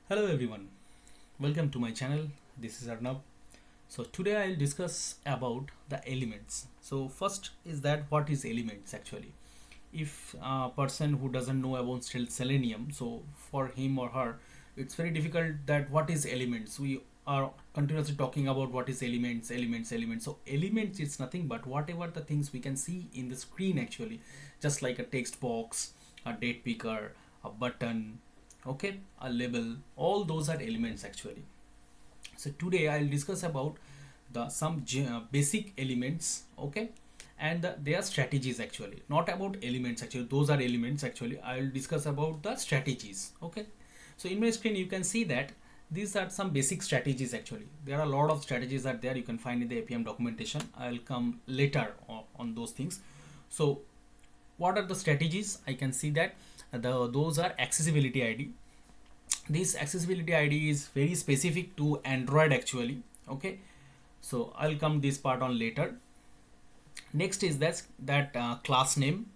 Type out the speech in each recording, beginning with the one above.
Hello everyone, welcome to my channel. This is Arnab. So today I'll discuss about the elements. So first is that what is elements actually? If a person who doesn't know about Selenium, so for him or her, it's very difficult that what is elements. We are continuously talking about what is elements. So elements is nothing but whatever the things we can see in the screen actually, just like a text box, a date picker, a button, okay, a label, all those are elements actually. So today I'll discuss about the some basic elements, okay, and their strategies actually, not about elements actually, those are elements actually. I'll discuss about the strategies, okay. So in my screen you can see that these are some basic strategies actually. There are a lot of strategies that there you can find in the Appium documentation. I'll come later on those things. So what are the strategies? I can see that those are accessibility id. This accessibility id is very specific to Android actually, okay. So I'll come this part on later. Next is that class name.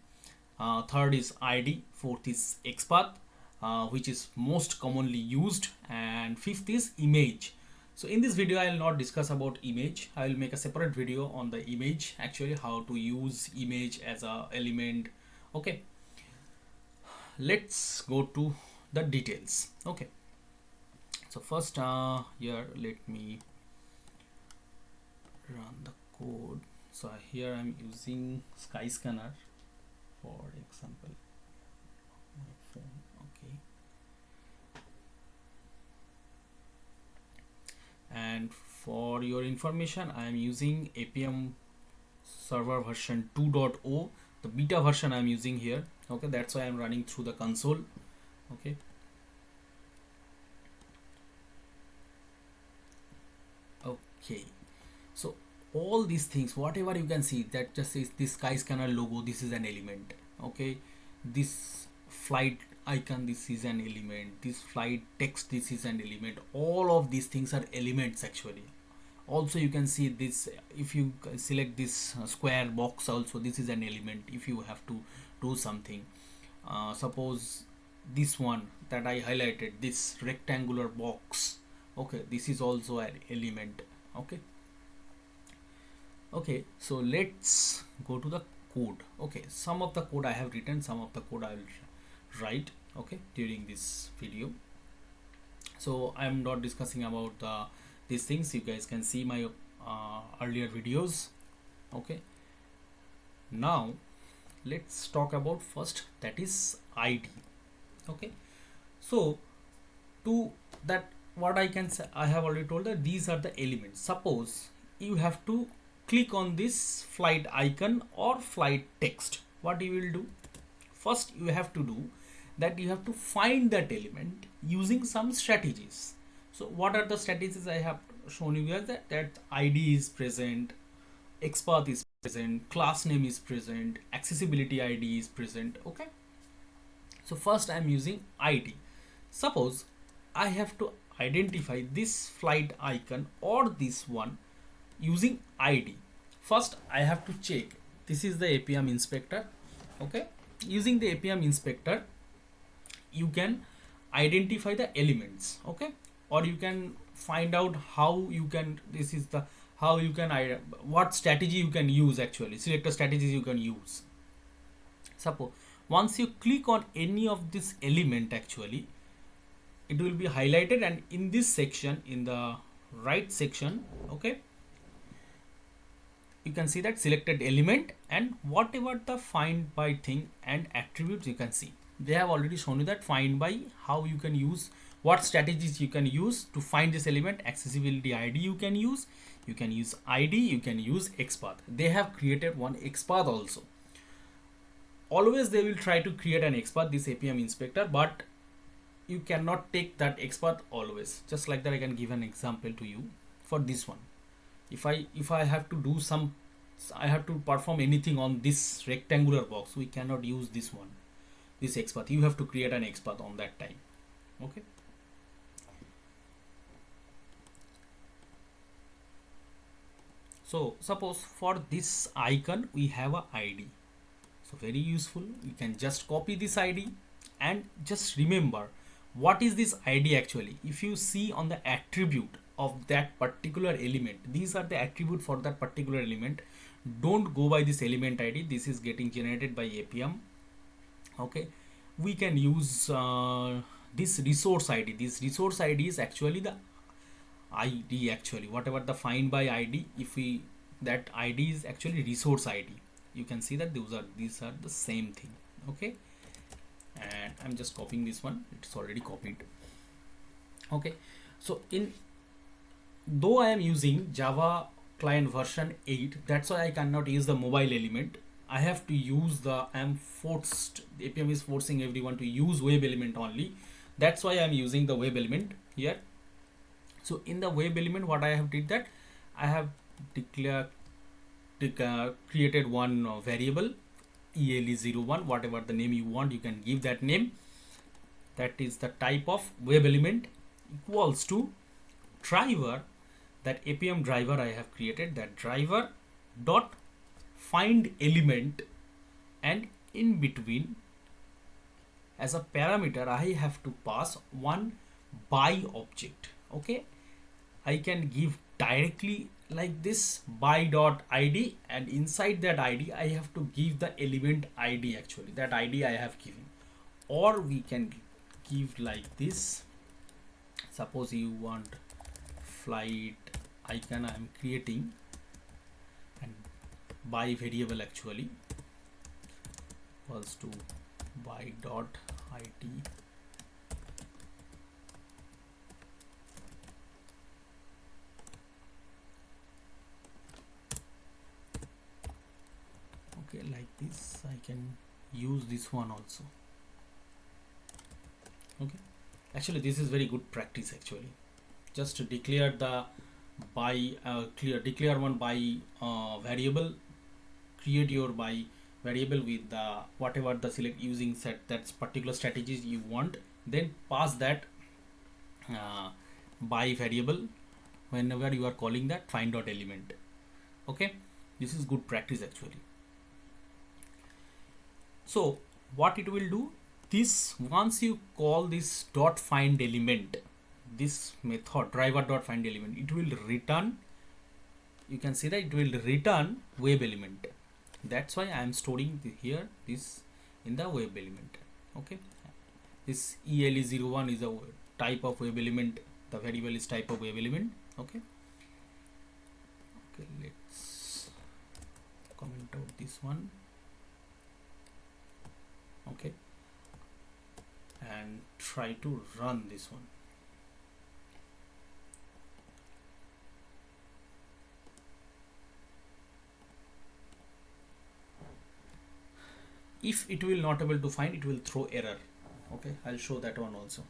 Third is id. Fourth is Xpath, which is most commonly used, and fifth is image. So in this video I will not discuss about image. I will make a separate video on the image actually, how to use image as a element, okay. Let's go to the details, okay. So first here let me run the code. So here I'm using Skyscanner for example, my phone, okay. And for your information, I am using Appium server version 2.0, the beta version I'm using here, okay. That's why I'm running through the console, okay. Okay, so all these things, whatever you can see, that just is this Skyscanner logo, this is an element, okay. This flight icon, this is an element. This flight text, this is an element. All of these things are elements actually. Also you can see this, if you select this square box also, this is an element. If you have to do something, suppose this one that I highlighted, this rectangular box, okay, this is also an element, okay. Okay, so let's go to the code, okay. Some of the code I have written, some of the code I will write, okay, during this video. So I'm not discussing about these things. You guys can see my earlier videos, okay. Now let's talk about first, that is id, okay. So to that, what I can say, I have already told that these are the elements. Suppose you have to click on this flight icon or flight text, what you will do? First you have to do that, you have to find that element using some strategies. So what are the strategies I have shown you here? That id is present, Xpath is present, class name is present, accessibility id is present, okay. So first I'm using id. Suppose I have to identify this flight icon or this one using id. First I have to check, this is the Appium inspector, okay. Using the Appium inspector you can identify the elements, okay, or you can find out how you can, this is the how you can, what strategy you can use actually, selector strategies you can use. Suppose once you click on any of this element actually, it will be highlighted, and in this section, in the right section, okay, you can see that selected element and whatever the find by thing and attributes you can see. They have already shown you that find by, how you can use, what strategies you can use to find this element. Accessibility id you can use id, you can use Xpath. They have created one Xpath also. Always they will try to create an Xpath, this Appium inspector, but you cannot take that Xpath always. Just like that, I can give an example to you for this one. If I have to do some, I have to perform anything on this rectangular box, we cannot use this one, this Xpath. You have to create an Xpath on that time, okay. So suppose for this icon we have a id, so very useful. You can just copy this id and just remember what is this id actually? If you see on the attribute of that particular element, these are the attribute for that particular element. Don't go by this element id. This is getting generated by Appium. Okay, we can use this resource id. This resource id is actually the id, actually whatever the find by id, if we, that id is actually resource id. You can see that these are the same thing. Okay, and I'm just copying this one, it's already copied. Okay, so in, though I am using Java client version 8, that's why I cannot use the mobile element. I have to use the, I am forced, Appium is forcing everyone to use web element only. That's why I'm using the web element here. So in the web element, what I have did that, I have created one variable ELE01, whatever the name you want, you can give that name. That is the type of web element, equals to driver, that Appium driver I have created, that driver dot find element, and in between as a parameter I have to pass one by object. Okay, I can give directly like this by dot id, and inside that id I have to give the element id, actually that id I have given. Or we can give like this, suppose you want flight icon I am creating, and by variable actually equals to by dot id. Okay, like this I can use this one also. Okay, actually this is very good practice actually. Just to declare the by declare one by variable, create your by variable with the whatever the select using set that particular strategies you want, then pass that by variable whenever you are calling that find dot element. Okay, this is good practice actually. So what it will do, this once you call this dot find element, this method driver dot find element, it will return, you can see that it will return web element. That's why I am storing here this in the web element. Okay, this ELE01 is a type of web element, the variable is type of web element. Okay, okay, let's comment out this one. Okay, and try to run this one. If it will not able to find, it will throw error. Okay, I'll show that one also.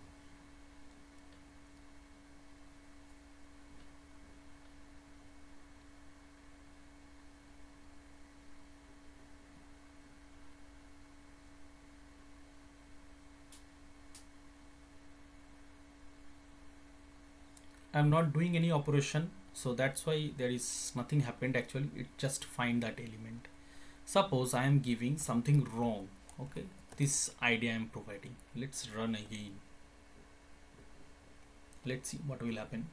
I'm not doing any operation, so that's why there is nothing happened actually, it just find that element. Suppose I am giving something wrong. Okay, this idea I am providing, let's run again, let's see what will happen.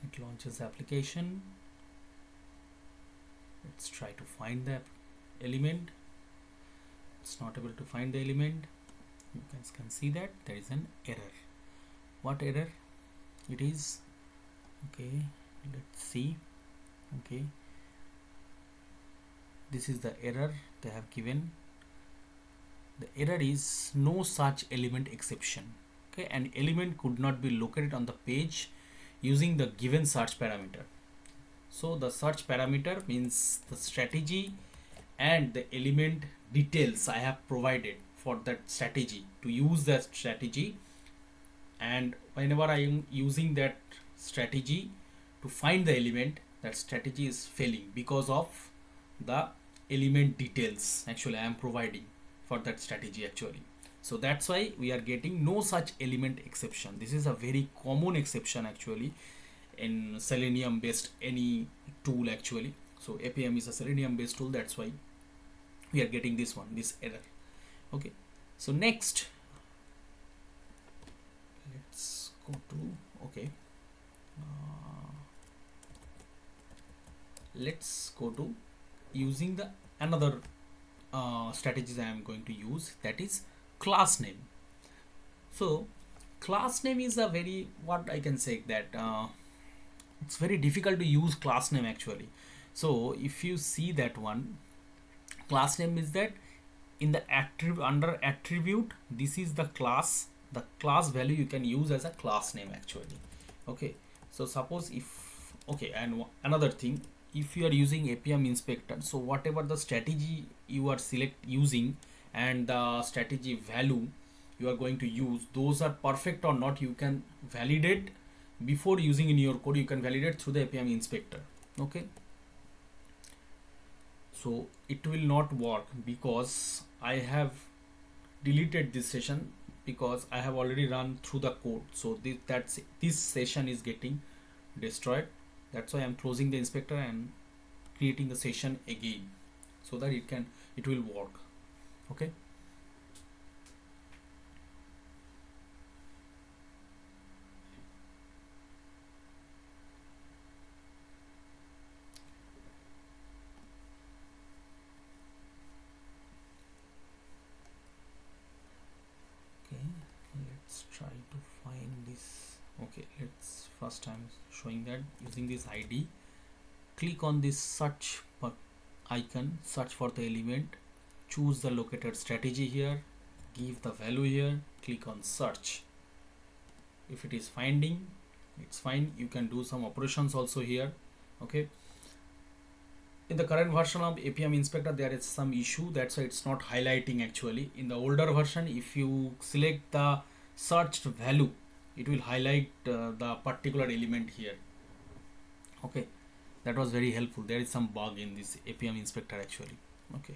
It launches the application. Let's try to find the element. It's not able to find the element. You guys can see that there is an error. What error it is? Okay, let's see. Okay, this is the error they have given. The error is no such element exception. Okay, an element could not be located on the page using the given search parameter. So the search parameter means the strategy and the element details I have provided for that strategy, to use that strategy, and whenever I am using that strategy to find the element, that strategy is failing because of the element details actually I am providing for that strategy actually. So that's why we are getting no such element exception. This is a very common exception actually in Selenium based any tool actually. So Appium is a Selenium based tool, that's why we are getting this one, this error. Okay, so next let's go to, okay, let's go to using the another strategies I am going to use, that is class name. So class name is a very, what I can say that it's very difficult to use class name actually. So if you see that one, class name is that in the attribute, under attribute, this is the class value you can use as a class name actually. Okay, so suppose if, okay, and another thing, if you are using Appium inspector, so whatever the strategy you are using and the strategy value you are going to use, those are perfect or not, you can validate before using in your code. You can validate through the Appium inspector. Okay, so it will not work because I have deleted this session because I have already run through the code. So this session is getting destroyed. That's why I'm closing the inspector and creating the session again so that it will work. Okay. Let's try to find this. Okay, let's first I'm showing that using this ID. Click on this search icon, search for the element, choose the located strategy here, give the value here, click on search. If it is finding, it's fine. You can do some operations also here. Okay, in the current version of Appium inspector there is some issue, that's why it's not highlighting actually. In the older version, if you select the searched value, it will highlight the particular element here. Okay, that was very helpful. There is some bug in this Appium inspector actually. Okay,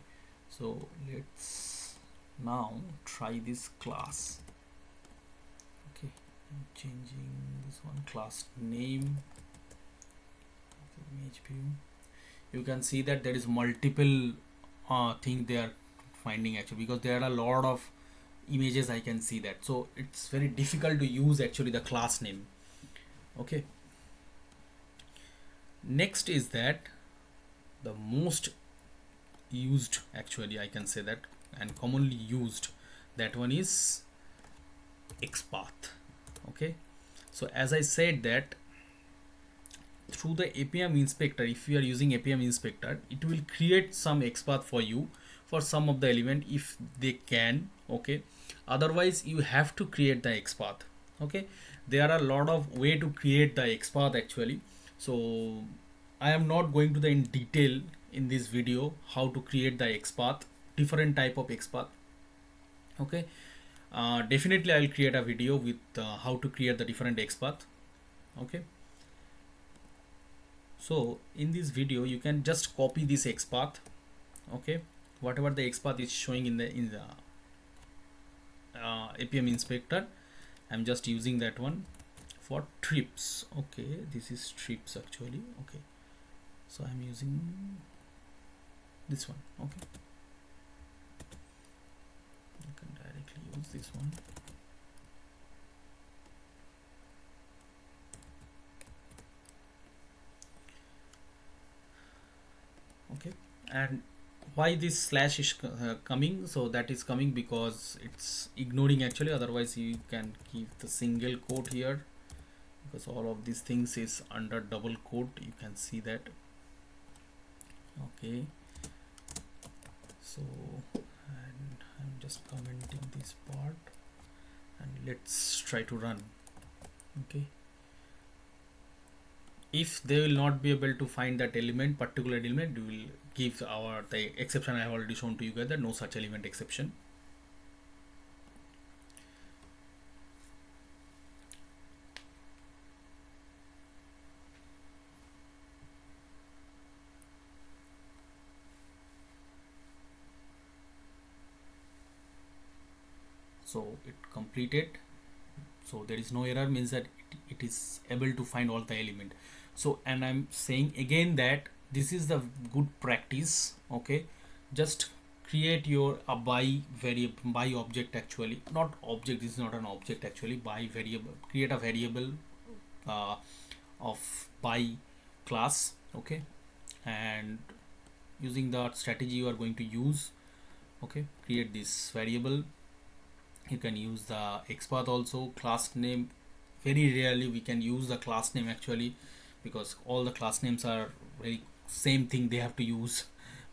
so let's now try this class. Okay, I'm changing this one, class name. Okay, you can see that there is multiple thing they are finding actually, because there are a lot of images I can see that, so it's very difficult to use actually the class name. Okay, next is that the most used actually I can say that, and commonly used, that one is Xpath. Okay, so as I said that through the Appium inspector, if you are using Appium inspector, it will create some Xpath for you for some of the element if they can. Okay, otherwise you have to create the Xpath. Okay, there are a lot of way to create the Xpath actually, so I am not going to the in detail in this video how to create the Xpath, different type of Xpath. Okay, definitely I'll create a video with how to create the different Xpath. Okay, so in this video you can just copy this Xpath. Okay, whatever the Xpath is showing in the Appium inspector, I'm just using that one for trips. Okay, this is trips actually. Okay, so I'm using this one. Okay, I can directly use this one. Okay, and why this slash is coming? So that is coming because it's ignoring actually, otherwise you can keep the single quote here, because all of these things is under double quote, you can see that. Okay, so and I'm just commenting this part and let's try to run. Okay, if they will not be able to find that element, particular element, we will give the exception I have already shown to you guys, that no such element exception. So it completed, so there is no error, means that it is able to find all the element. So, and I'm saying again that this is the good practice. Okay, just create your a by variable, by object, actually not object, this is not an object, actually by variable, create a variable of by class. Okay, and using the strategy you are going to use, okay, create this variable. You can use the Xpath also. Class name, very rarely we can use the class name, actually, because all the class names are very same thing they have to use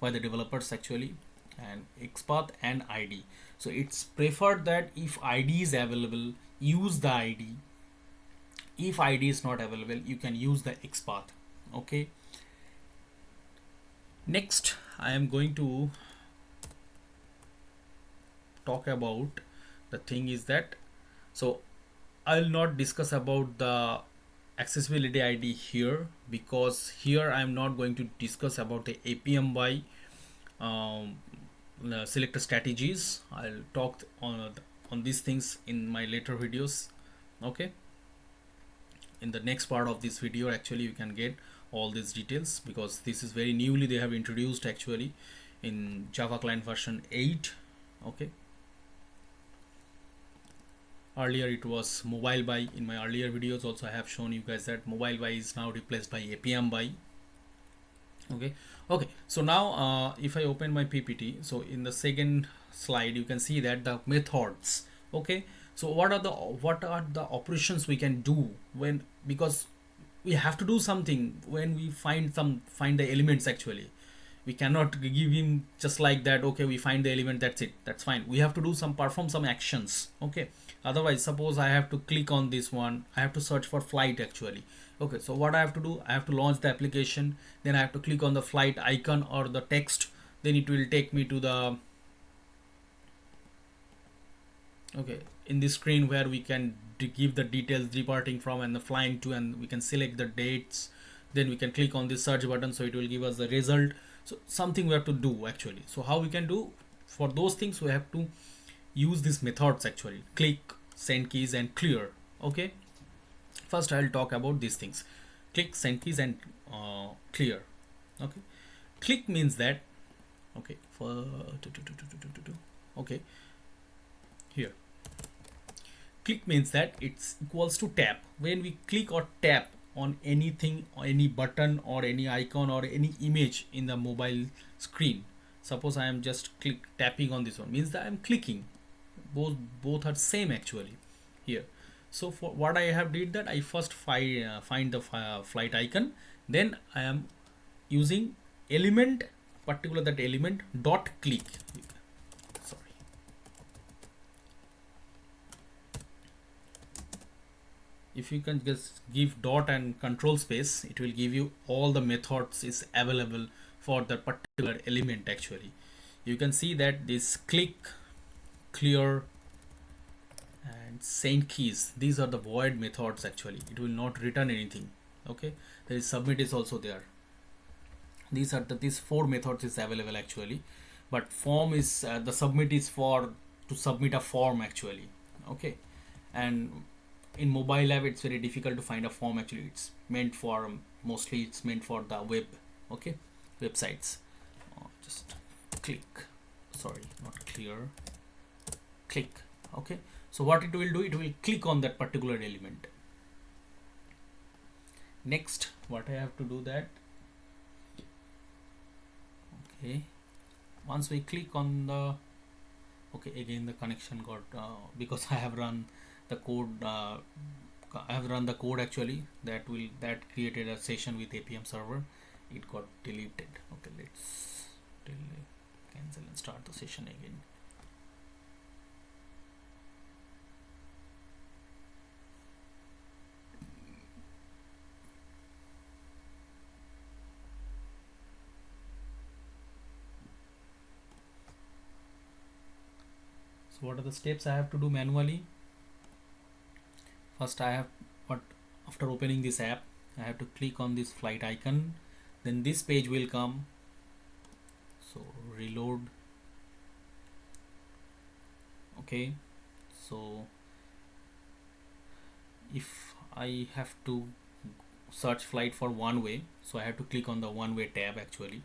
by the developers, actually. And Xpath and ID, so it's preferred that if ID is available, use the ID. If ID is not available, you can use the Xpath. Okay, next I am going to talk about the thing is that, so I'll not discuss about the accessibility ID here, because here I'm not going to discuss about the Appium by selector strategies. I'll talk on these things in my later videos. Okay, in the next part of this video, actually you can get all these details, because this is very newly they have introduced, actually, in Java client version 8. Okay, earlier it was mobile by. In my earlier videos also I have shown you guys that mobile by is now replaced by Appium by. Okay, so now if I open my PPT, so in the second slide you can see that the methods. Okay, so what are the operations we can do when, because we have to do something when we find the elements, actually. We cannot give him just like that, okay, we find the element, that's it, that's fine. We have to do perform some actions. Okay, otherwise, suppose I have to click on this one, I have to search for flight, actually. Okay, so what I have to do, I have to launch the application, then I have to click on the flight icon or the text, then it will take me to the, okay, in this screen where we can give the details departing from and the flying to, and we can select the dates. Then we can click on this search button, so it will give us the result. So something we have to do, actually. So how we can do, for those things we have to use these methods, actually. Click, SendKeys and clear. Okay, first I'll talk about these things. Click, SendKeys and clear. Okay, click means that, okay, for okay, here click means that it's equals to tap. When we click or tap on anything, or any button or any icon or any image in the mobile screen, suppose I am just tapping on this one, means that I'm clicking. Both are same, actually, here. So for what I have did, that I first find the flight icon, then I am using element, particular that element dot click. Sorry, if you can just give dot and control space, it will give you all the methods is available for the particular element, actually. You can see that this click, clear and SendKeys, these are the void methods, actually. It will not return anything. Okay, there is submit is also there. These are these four methods is available, actually, but form is the submit is for to submit a form, actually. Okay, and in mobile app it's very difficult to find a form, actually. It's meant for mostly it's meant for the web. Okay, websites. Just click, sorry, not clear, click. Okay, so what it will do, it will click on that particular element. Next, what I have to do that, okay, once we click on the, okay, again the connection got because I have run the code, I have run the code, actually, that created a session with Appium server. It got deleted. Okay, let's cancel and start the session again. So what are the steps I have to do manually? First, I have after opening this app, I have to click on this flight icon, then this page will come. So reload. Okay, So if I have to search flight for one way, so I have to click on the one way tab actually.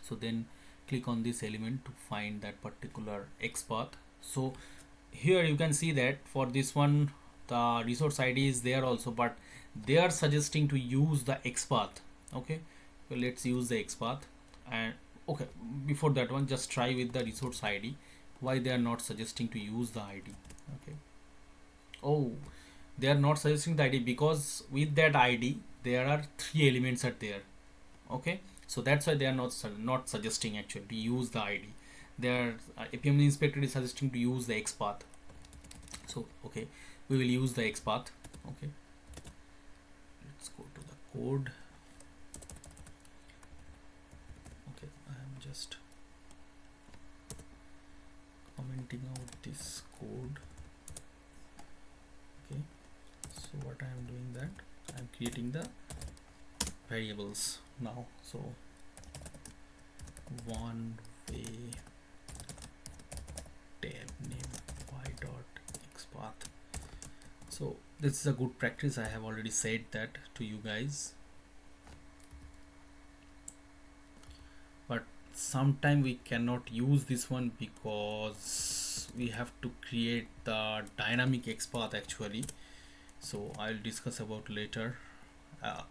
So then click on this element to find that particular XPath. So here you can see that for this one the resource ID is there also, but they are suggesting to use the XPath. Okay, so let's use the XPath. And okay, before that one, just try with the resource ID. Why they are not suggesting to use the ID? Okay, oh, they are not suggesting the ID because with that ID there are three elements are there. Okay, so that's why they are not suggesting actually to use the ID. Their Appium inspector is suggesting to use the XPath. So okay, we will use the XPath. Okay, let's go to the code. Okay, I am just commenting out this code. Okay, so what I am doing, that I am creating the variables now. So one way tab name y.xpath. So this is a good practice. I have already said that to you guys, but sometime we cannot use this one because we have to create the dynamic XPath actually. So I'll discuss about later.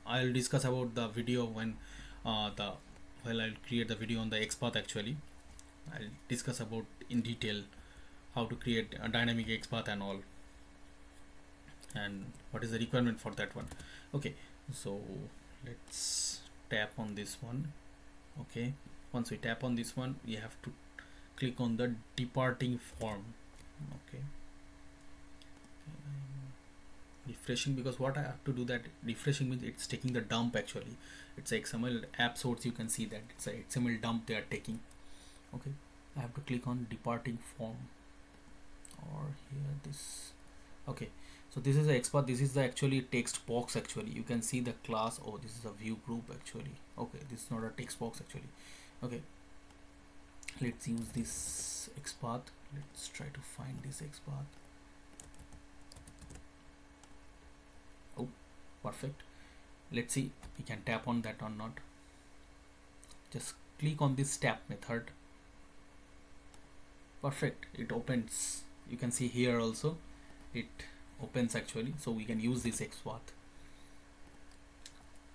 I'll discuss about the video when I'll create the video on the XPath actually. I'll discuss about in detail how to create a dynamic XPath and all, and what is the requirement for that one. Okay, so let's tap on this one. Okay, once we tap on this one, we have to click on the departing form. Okay, refreshing, because what I have to do, that refreshing means it's taking the dump actually. It's a XML app source, you can see that it's a XML dump they are taking. Okay, I have to click on departing form, or here this. Okay, so this is a XPath. This is the actually text box actually. You can see the class. Oh, this is a view group actually. Okay, this is not a text box actually. Okay, let's use this XPath. Let's try to find this XPath. Oh, perfect. Let's see we can tap on that or not. Just click on this tap method. Perfect, it opens. You can see here also it opens actually, so we can use this XPath.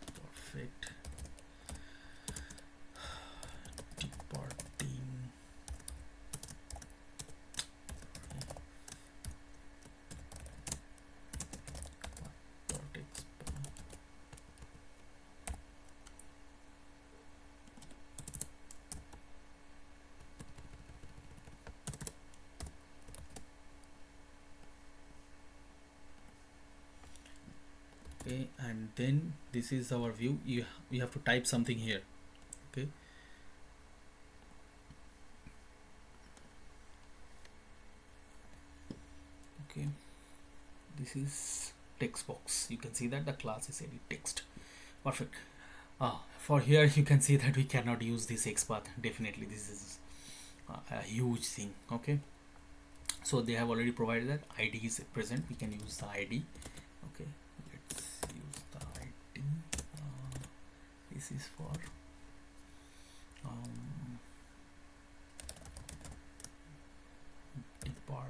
Perfect. Departing. Okay, and then this is our view. You have to type something here. Okay, okay, this is text box. You can see that the class is edit text. Perfect. For here you can see that we cannot use this XPath. Definitely this is a huge thing. Okay, so they have already provided that ID is present. We can use the ID. Okay, let's use the ID. This is for depart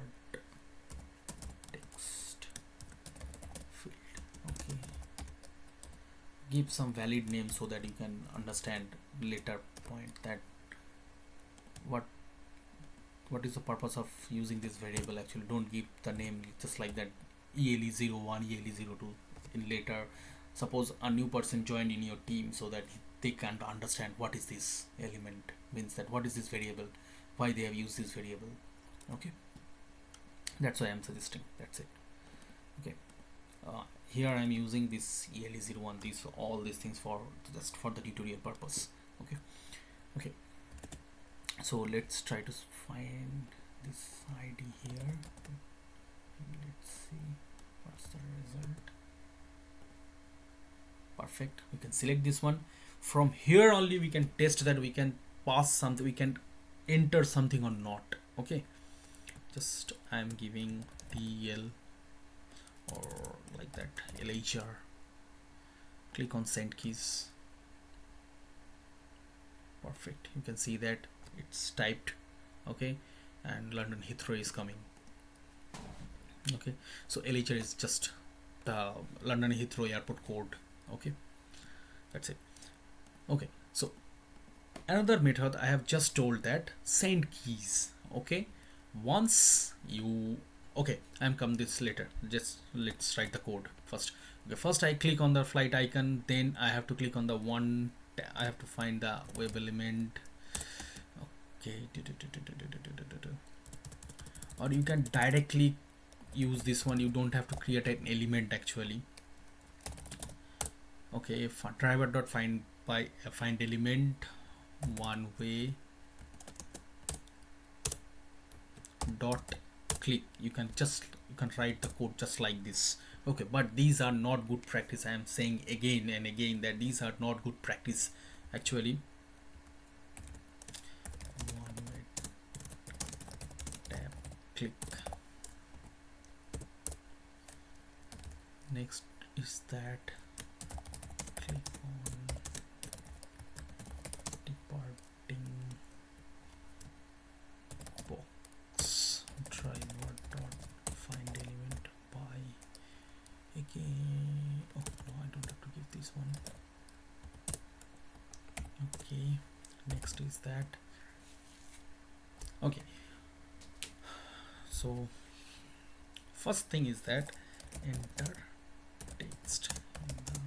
text field. Okay, give some valid name so that you can understand later point that what is the purpose of using this variable. Actually, don't give the name just like that, ELE01, ELE02. In later, suppose a new person joined in your team, so that they can understand what is this element, means that what is this variable, why they have used this variable. Okay, that's why I'm suggesting. That's it. Okay, here I'm using this ELE01, these all these things for just for the tutorial purpose. Okay, okay, so let's try to find this ID here. Let's see what's the result. Perfect, we can select this one. From here only we can test that we can pass something, we can enter something or not. Okay, just I'm giving DL or like that LHR, click on SendKeys. Perfect, you can see that it's typed, okay, and London Heathrow is coming. Okay, so LHR is just the London Heathrow airport code. Okay, that's it. Okay, so another method I have just told that SendKeys. Okay, once you, okay, I'm come this later, just let's write the code first. Okay, first I click on the flight icon, then I have to click on the one, I have to find the web element. Okay, or you can directly use this one, you don't have to create an element actually. Okay, driver dot find by find element one way dot click, you can write the code just like this. Okay, but these are not good practice. I am saying again and again that these are not good practice actually. One way tap click. Next is that click on departing box, driver dot find element by again. Oh no, I don't have to give this one. Okay, next is that. Okay, so first thing is that enter text in the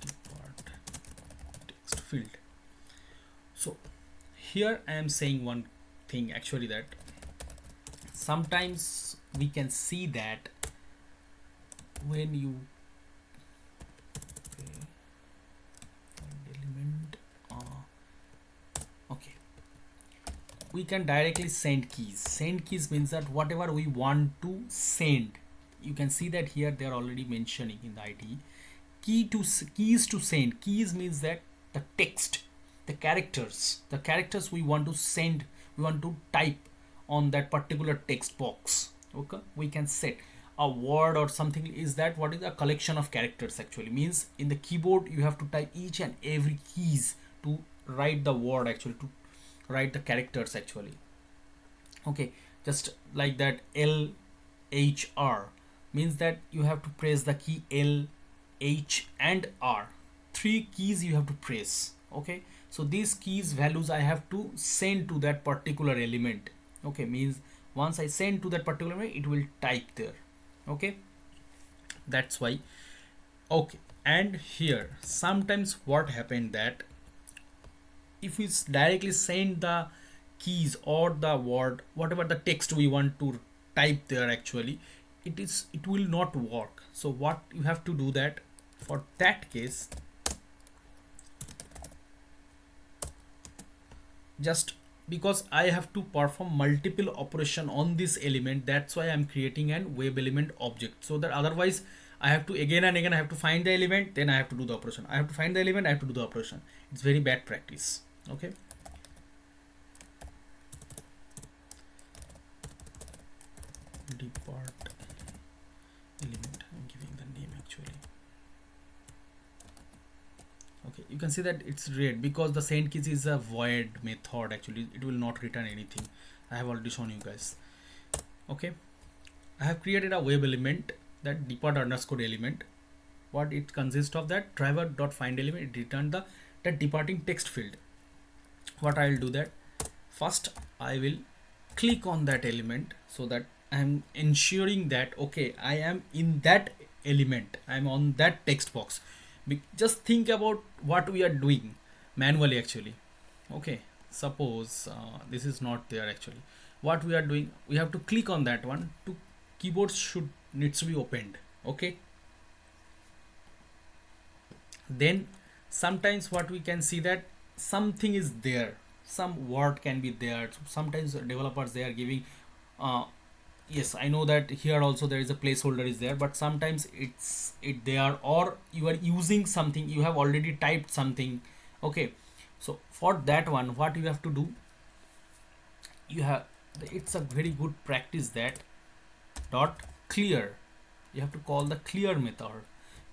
depart text field. So here I am saying one thing actually, that sometimes we can see that when you element okay, we can directly send keys. Send keys means that whatever we want to send, you can see that here they are already mentioning in the IDE keys to send. Keys means that the text, the characters we want to send, we want to type on that particular text box. Okay, we can set a word or something. Is that what is a collection of characters actually, means in the keyboard you have to type each and every keys to write the word actually, to write the characters actually. Okay, just like that L H R means that you have to press the key L H and R, three keys you have to press. Okay, so these keys values I have to send to that particular element. Okay, means once I send to that particular element, it will type there. Okay, that's why. Okay, and here sometimes what happened that if we directly send the keys or the word, whatever the text we want to type there actually, it will not work. So what you have to do, that for that case, just because I have to perform multiple operation on this element, that's why I'm creating an web element object, so that otherwise I have to again and again I have to find the element, then I have to do the operation. I have to find the element, I have to do the operation. It's very bad practice. Okay, depart element, I'm giving the name actually. Okay, you can see that it's red because the SendKeys is a void method actually, it will not return anything. I have already shown you guys. Okay, I have created a web element, that depart underscore element. What it consists of, that driver dot find element, it returned the departing text field. What I'll do, that first I will click on that element, so that I'm ensuring that okay, I am in that element, I'm on that text box. Just think about what we are doing manually actually. Okay, suppose this is not there actually. What we are doing, we have to click on that one, to keyboard needs to be opened. Okay, then sometimes what we can see, that something is there, some word can be there. Sometimes developers, they are giving yes, I know that here also there is a placeholder is there, but sometimes it's there, or you are using something, you have already typed something. Okay, so for that one, what you have to do, you have, it's a very good practice that dot clear, you have to call the clear method.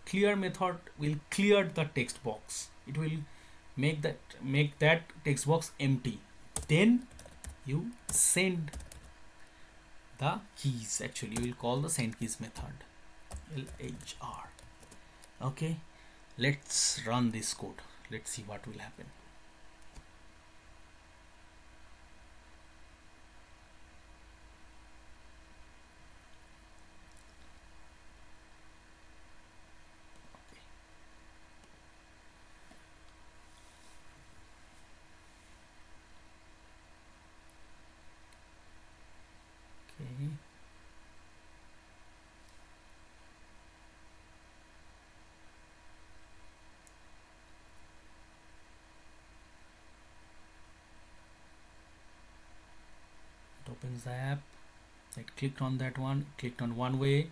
Clear method will clear the text box, it will make that text box empty, then you send the keys. Actually you will call the send keys method, lhr. Okay, let's run this code, let's see what will happen. Okay, it opens the app. I clicked on that one, clicked on one way.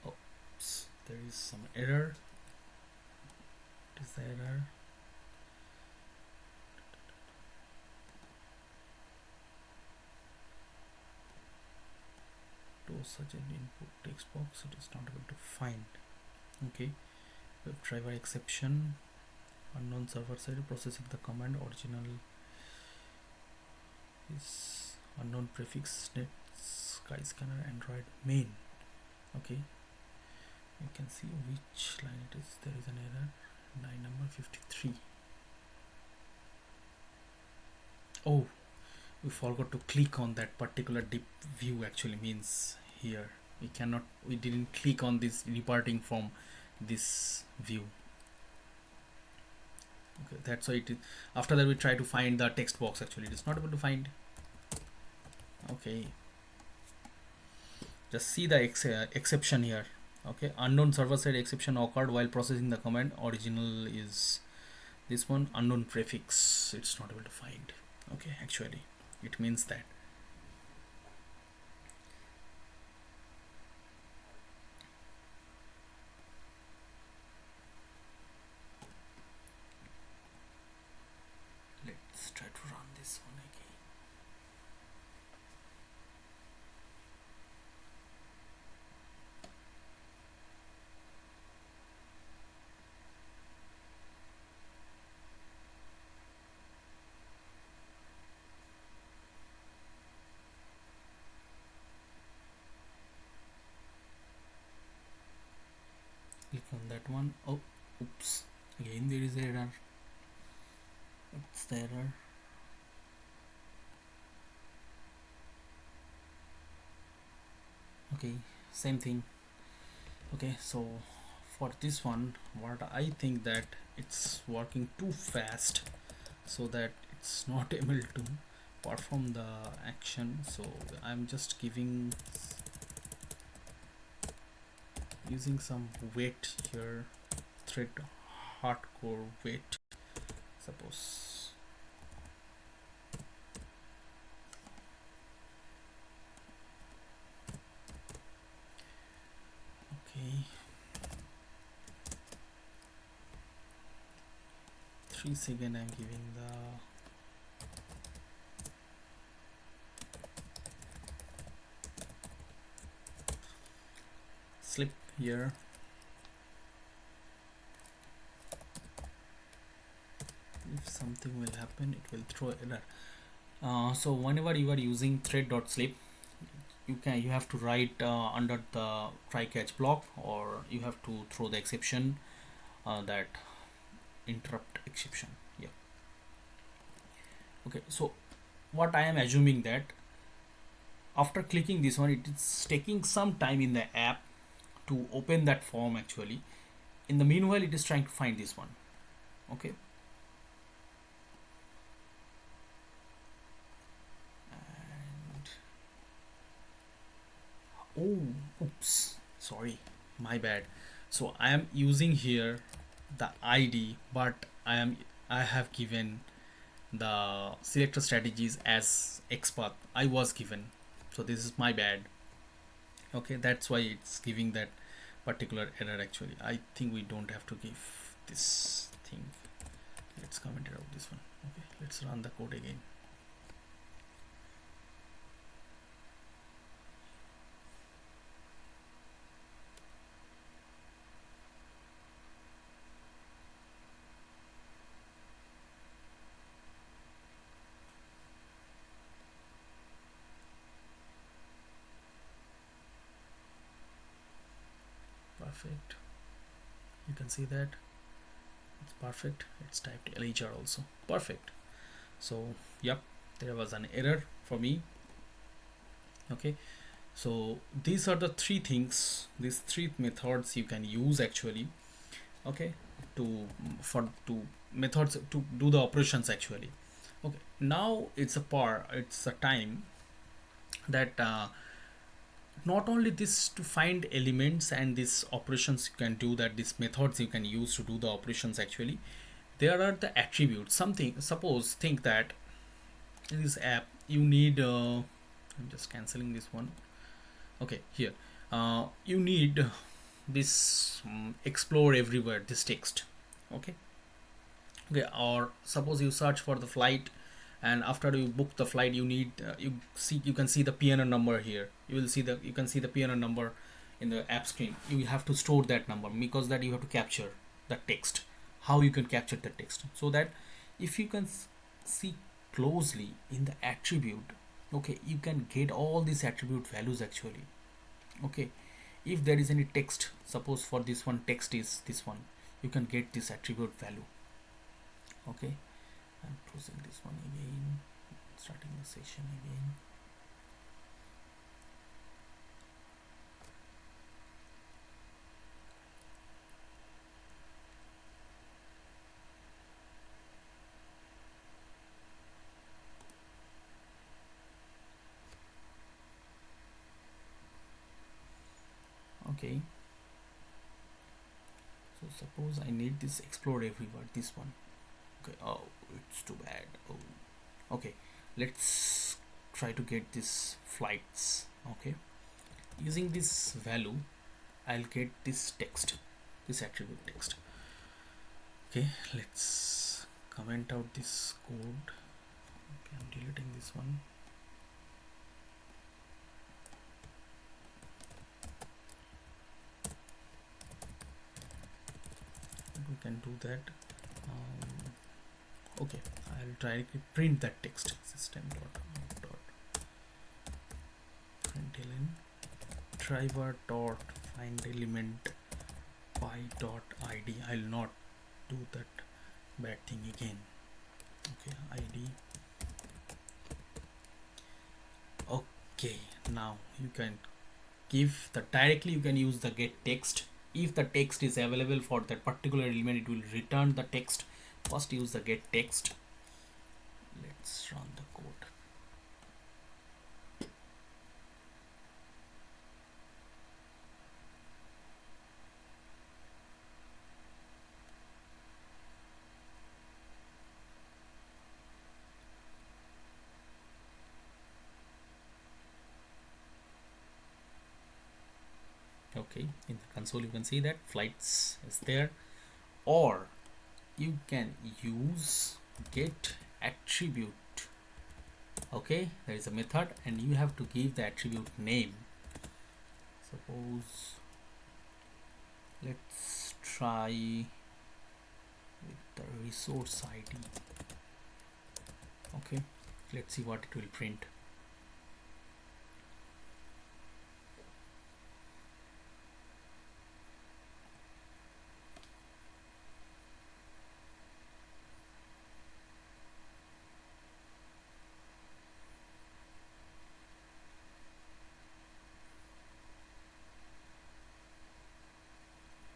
Oops, there is some error. What is the error? To such an input text box, it is not able to find. Okay, web driver exception, unknown server side processing the command, original is unknown prefix, net skyscanner android main. Okay, you can see which line it is. There is an error, line number 53. Oh, we forgot to click on that particular dip view. Actually means here we didn't click on this departing from this view. Okay, that's why it is. After that we try to find the text box, actually it is not able to find. Okay, just see the exception here. Okay, unknown server side exception occurred while processing the command, original is this one, unknown prefix, it's not able to find. Okay, actually it means that. Let's try to run this one again. Click on that one. Oh, oops, again there is error. What's the error? Okay, same thing. Okay, so for this one, what I think that it's working too fast, so that it's not able to perform the action. So I'm just using some weight here, thread hardcore weight, suppose. Okay, 3 seconds I'm giving the slip here. If something will happen, it will throw error. So whenever you are using thread.slip, you have to write under the try catch block, or you have to throw the exception, that interrupt exception. Yeah. Okay, so what I am assuming that after clicking this one, it is taking some time in the app to open that form. Actually, in the meanwhile it is trying to find this one. Okay, and oh, oops, sorry, my bad. So I am using here the ID, but I have given the selector strategies as Xpath I was given, so this is my bad. Okay, that's why it's giving that particular error. Actually I think we don't have to give this thing. Let's comment it out this one. Okay, let's run the code again. perfect. You can see that it's perfect. It's typed LHR also. Perfect. So yep, there was an error for me. Okay, so these are the three things, these three methods you can use actually. Okay, to methods to do the operations actually. Okay, now it's a time that not only this to find elements and these operations you can do, that these methods you can use to do the operations actually. There are the attributes. Something, suppose, think that in this app you need I'm just canceling this one. Okay, here you need this explore everywhere, this text. Okay, okay, or suppose you search for the flight, and after you book the flight you need you can see the PNR number here. You can see the PNR number in the app screen. You have to store that number, because that you have to capture the text. How you can capture the text? So that if you can see closely in the attribute, okay, you can get all these attribute values actually. Okay, if there is any text, suppose for this one text is this one, you can get this attribute value. Okay, I'm closing this one again, starting the session again. Okay, so suppose I need this explore everywhere, this one. Okay, oh, it's too bad. Oh, okay, let's try to get this flights. Okay, using this value I'll get this text, this attribute text. Okay, let's comment out this code. Okay, I'm deleting this one. We can do that. Okay, I'll try to print that text. System.out.println driver dot find element by dot id. I'll not do that bad thing again. Okay, id. Okay, now you can give the directly, you can use the get text. If the text is available for that particular element, it will return the text. First use the get text. Let's run the code. Okay, in the console you can see that flights is there, or you can use get attribute. Okay, there is a method and you have to give the attribute name. Suppose let's try with the resource ID. Okay, let's see what it will print.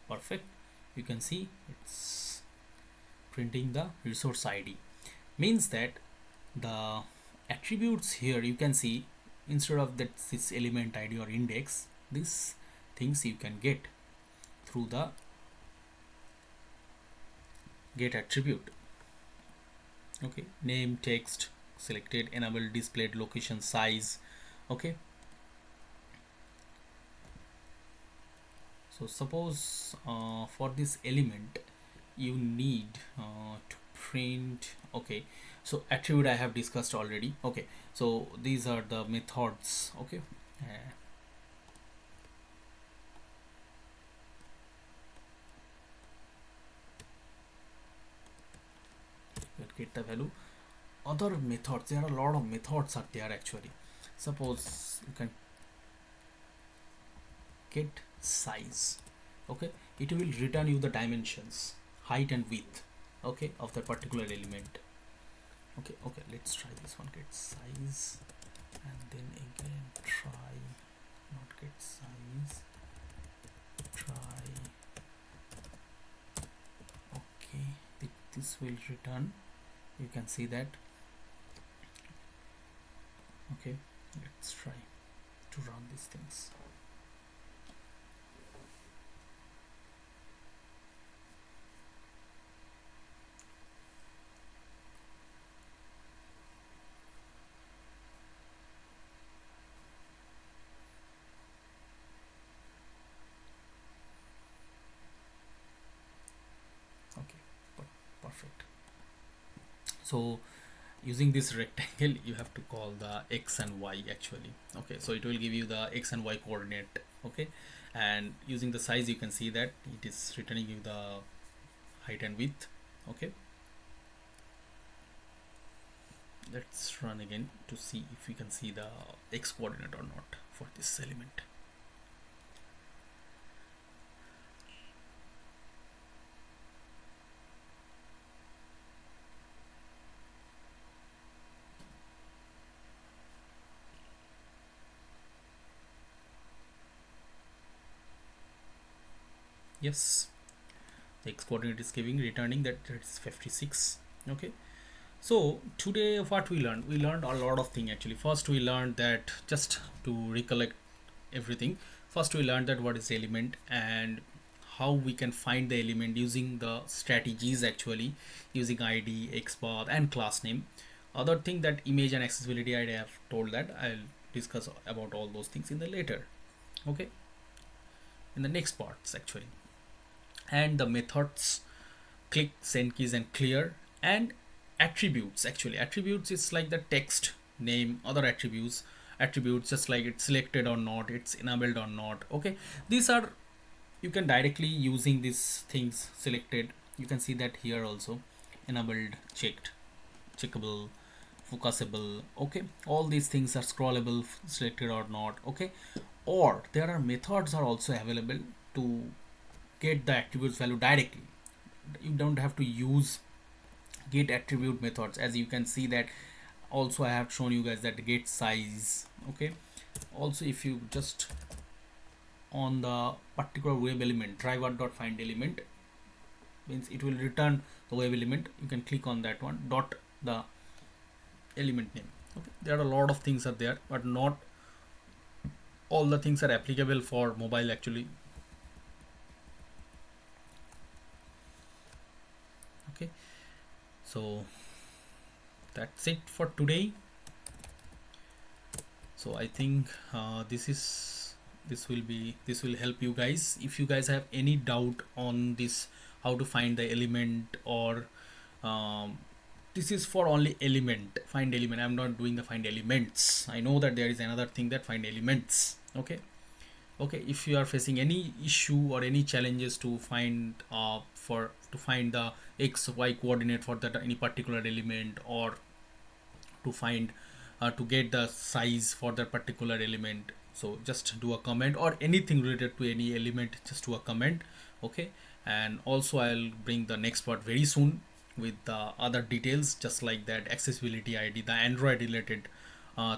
Perfect, you can see it's printing the resource ID. Means that the attributes here, you can see instead of that this element ID or index, these things you can get through the get attribute. Okay, name, text, selected, enable, displayed, location, size. Okay, so suppose for this element you need to print. Okay, so attribute I have discussed already. Okay, so these are the methods. Okay, get the value. Other methods, there are a lot of methods are there actually. Suppose you can get size. okay, it will return you the dimensions, height and width, okay, of the particular element. Okay, let's try this one. Get size, and then again try not get size, try. Okay, this will return, you can see that. Okay, let's try to run these things. Okay, perfect. So using this rectangle, you have to call the x and y actually. Okay, so it will give you the x and y coordinate. Okay, and using the size, you can see that it is returning you the height and width. Okay, let's run again to see if we can see the x coordinate or not for this element. Yes, the x coordinate is giving, returning that it's 56. Okay, so today what we learned a lot of things actually. First we learned that, just to recollect everything, first we learned that what is element and how we can find the element using the strategies actually, using id, xpath and class name. Other thing, that image and accessibility, I have told that I'll discuss about all those things in the later, okay, in the next parts actually. And the methods, click, send keys and clear. And attributes, actually attributes is like the text, name, other attributes just like it's selected or not, it's enabled or not. Okay, these are, you can directly using these things, selected, you can see that here also, enabled, checked, checkable, focusable. Okay, all these things are scrollable, selected or not. Okay, or there are methods are also available to get the attributes value directly. You don't have to use get attribute methods, as you can see that. Also I have shown you guys that get size. Okay, also if you just on the particular web element, driver.find element, means it will return the web element. You can click on that one, dot the element name. Okay, there are a lot of things are there, but not all the things are applicable for mobile actually. Okay, so that's it for today. So I think this will help you guys. If you guys have any doubt on this, how to find the element, or this is for only element, find element. I'm not doing the find elements. I know that there is another thing, that find elements. Okay, if you are facing any issue or any challenges to find to find the x y coordinate for that any particular element, or to find to get the size for that particular element, so just do a comment, or anything related to any element, just do a comment. Okay, and also I'll bring the next part very soon with the other details, just like that accessibility id, the android related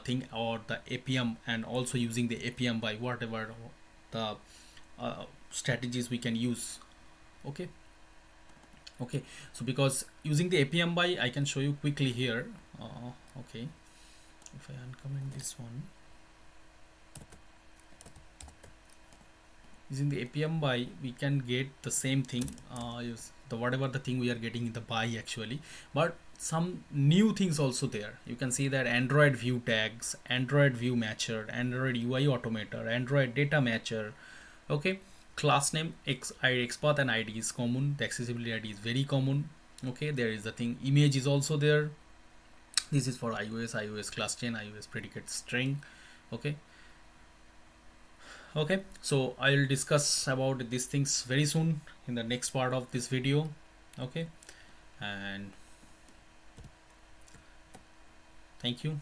thing, or the Appium, and also using the Appium by whatever the strategies we can use. Okay, so because using the Appium by, I can show you quickly here. Okay, if I uncomment this one, using the Appium by, we can get the same thing, use the whatever the thing we are getting in the by actually, but some new things also there. You can see that Android view tags, Android view matcher, Android UI automator, Android data matcher. Okay, class name, xpath and id is common, the accessibility id is very common. Okay, there is the thing, image is also there. This is for iOS class chain, iOS predicate string. Okay, so I'll discuss about these things very soon in the next part of this video. Okay, and thank you.